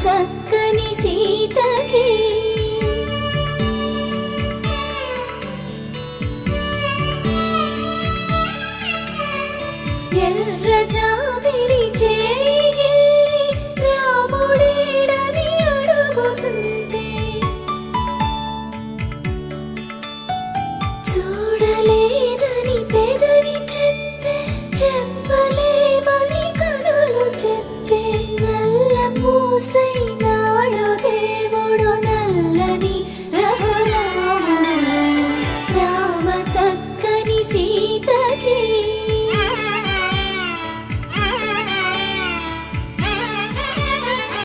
చక్కని సీతకి ఎర్ర జాబిలి చేయి రాముడేడని అడుగుతుంటే చూడలేదని పెదవి చెప్పే చెప్పలేమని కనులు చెప్పే నల్ల పూసైన